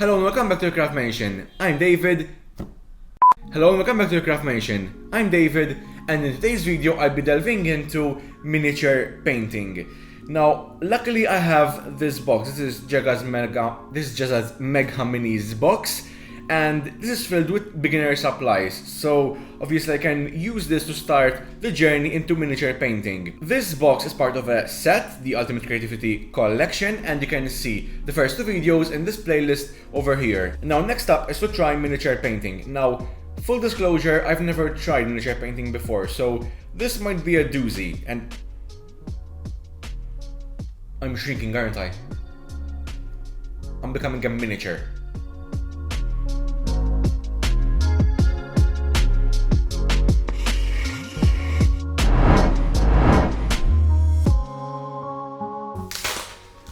Hello and welcome back to the Craft Mansion. I'm David. Hello and welcome back to the Craft Mansion. I'm David, and in today's video I'll be delving into miniature painting. Now, luckily I have this box. This is Jazza's Mega Minis box, and this is filled with beginner supplies. So obviously I can use this to start the journey into miniature painting. This box is part of a set, the Ultimate Creativity Collection, and you can see the first two videos in this playlist over here. Now next up is to try miniature painting. Now, full disclosure, I've never tried miniature painting before, so this might be a doozy, and I'm shrinking, aren't I? I'm becoming a miniature.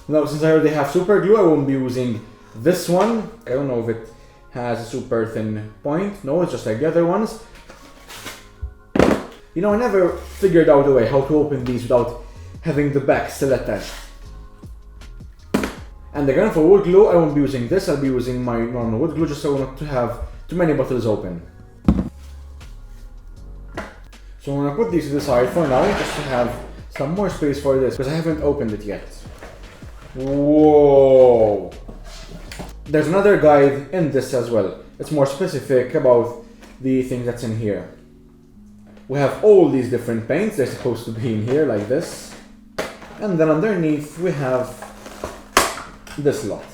Now, since I already have super glue, I won't be using this one. I don't know if it has a super thin point. No, it's just like the other ones. You know, I never figured out a way how to open these without having the back still attached. And again, for wood glue, I won't be using this. I'll be using my normal wood glue just so not to have too many bottles open. So I'm gonna put these to the side for now, just to have some more space for this, because I haven't opened it yet. Whoa! There's another guide in this as well. It's more specific about the thing that's in here. We have all these different paints. They're supposed to be in here like this. And then underneath we have this lot.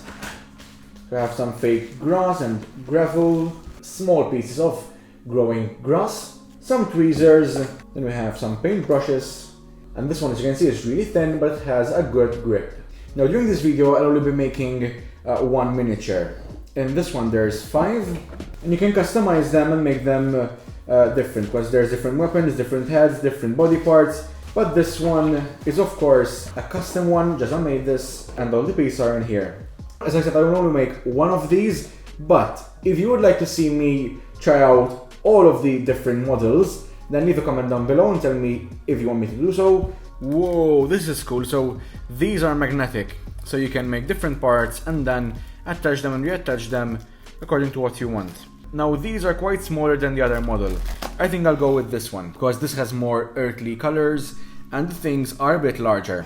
We have some fake grass and gravel, small pieces of growing grass, some tweezers, then we have some paint brushes, and this one, as you can see, is really thin but it has a good grip. Now during this video I'll only be making one miniature. In this one there's 5, and you can customize them and make them different, because there's different weapons, different heads, different body parts. But this one is of course a custom one. Jazza made this and all the pieces are in here. As I said, I will only make one of these, but if you would like to see me try out all of the different models, then leave a comment down below and tell me if you want me to do so. Whoa, this is cool. So these are magnetic, so you can make different parts and then attach them and reattach them according to what you want. Now these are quite smaller than the other model. I think I'll go with this one because this has more earthly colors and the things are a bit larger.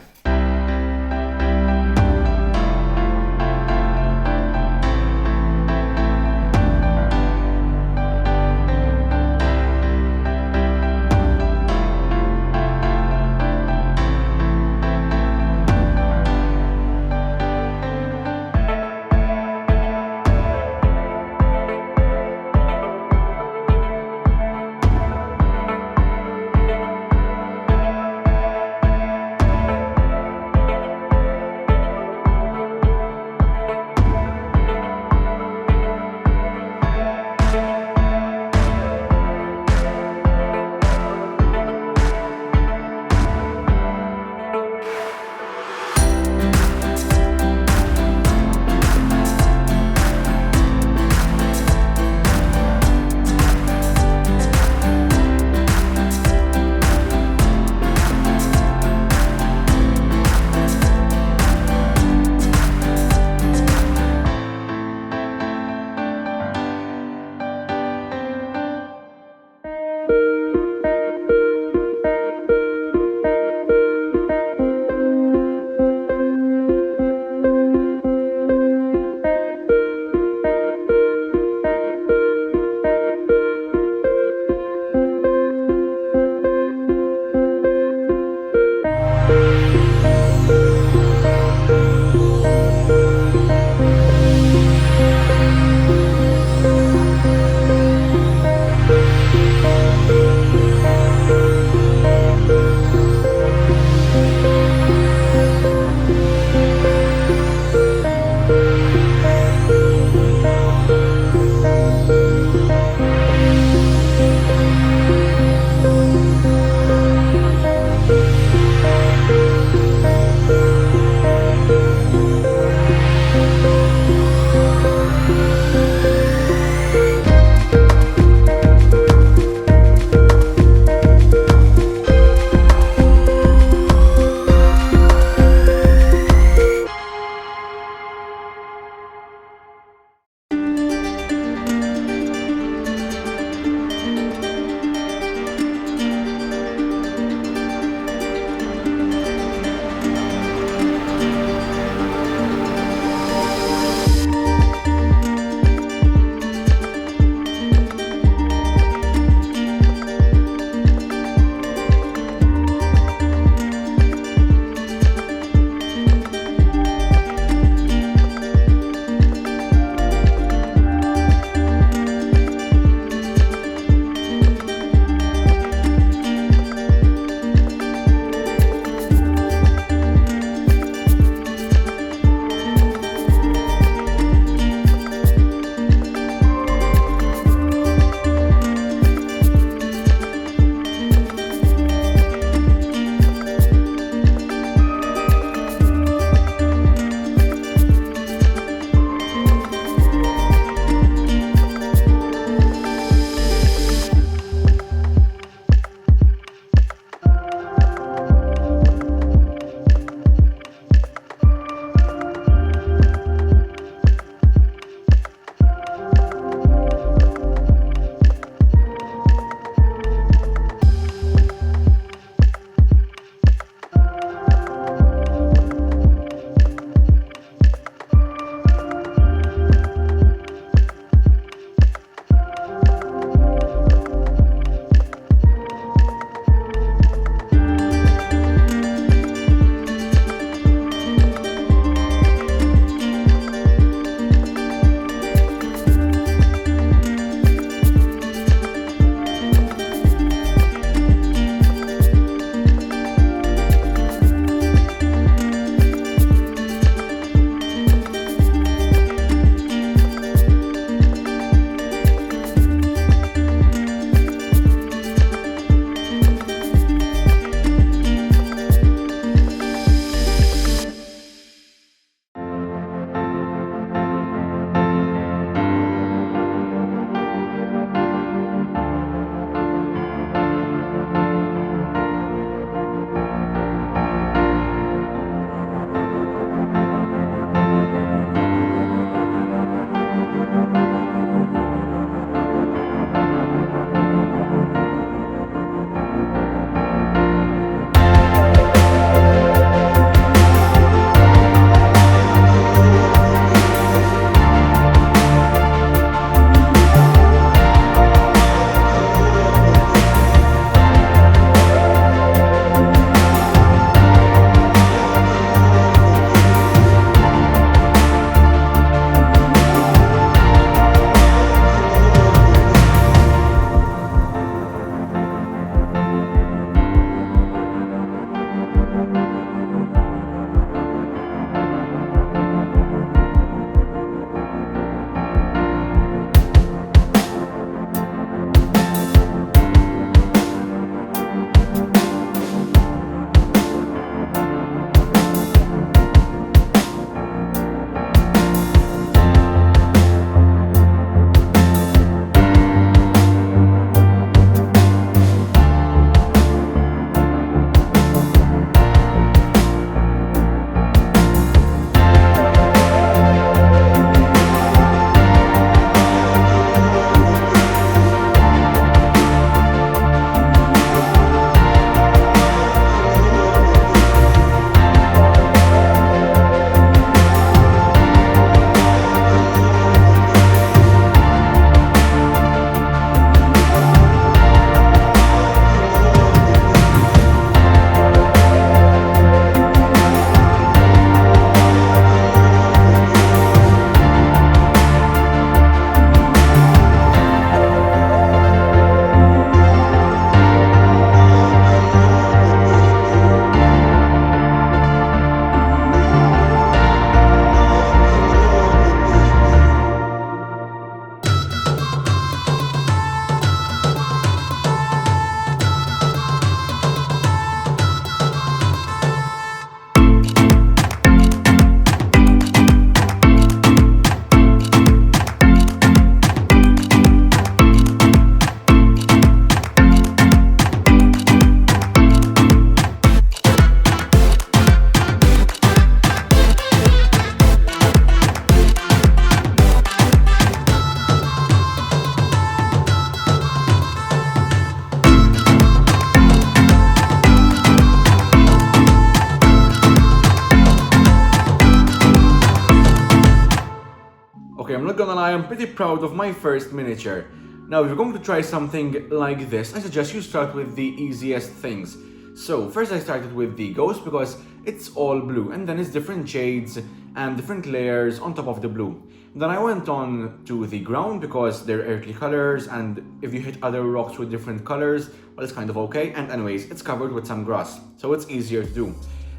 Okay, I'm not gonna lie, I'm pretty proud of my first miniature. Now, if you're going to try something like this, I suggest you start with the easiest things. So, first I started with the ghost because it's all blue, and then it's different shades and different layers on top of the blue. Then I went on to the ground because they're earthly colors, and if you hit other rocks with different colors, well, it's kind of okay. And anyways, it's covered with some grass, so it's easier to do.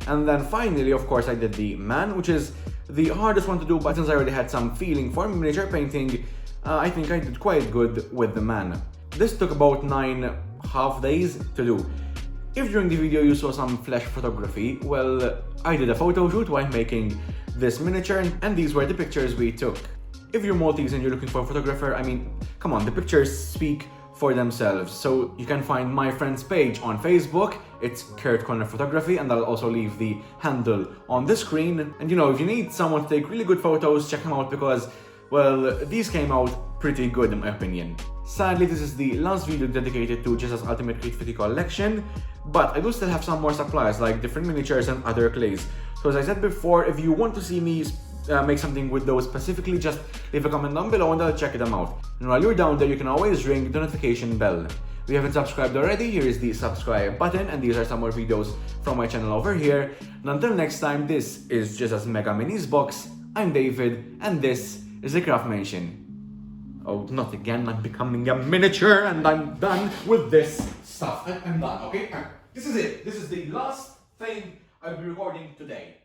And then finally, of course, I did the man, which is the hardest one to do, but since I already had some feeling for miniature painting, I think I did quite good with the man. This took about 9 half days to do. If during the video you saw some flash photography, well, I did a photo shoot while making this miniature, and these were the pictures we took. If you're Maltese and you're looking for a photographer, I mean, come on, the pictures speak for themselves. So you can find my friend's page on Facebook, it's Kurt Connor Photography, and I'll also leave the handle on the screen. And you know, if you need someone to take really good photos, check them out because, well, these came out pretty good in my opinion. Sadly, this is the last video dedicated to Jazza's Ultimate Creativity Collection, but I do still have some more supplies like different miniatures and other clays. So as I said before, if you want to see me make something with those specifically, just leave a comment down below and I'll check them out. And while you're down there, you can always ring the notification bell. If you haven't subscribed already, here is the subscribe button, and these are some more videos from my channel over here. And until next time, this is Jazza's Mega Minis box. I'm David, and this is the Craft Mansion. Oh, not again, I'm becoming a miniature and I'm done with this stuff. I'm done, okay? This is it. This is the last thing I'll be recording today.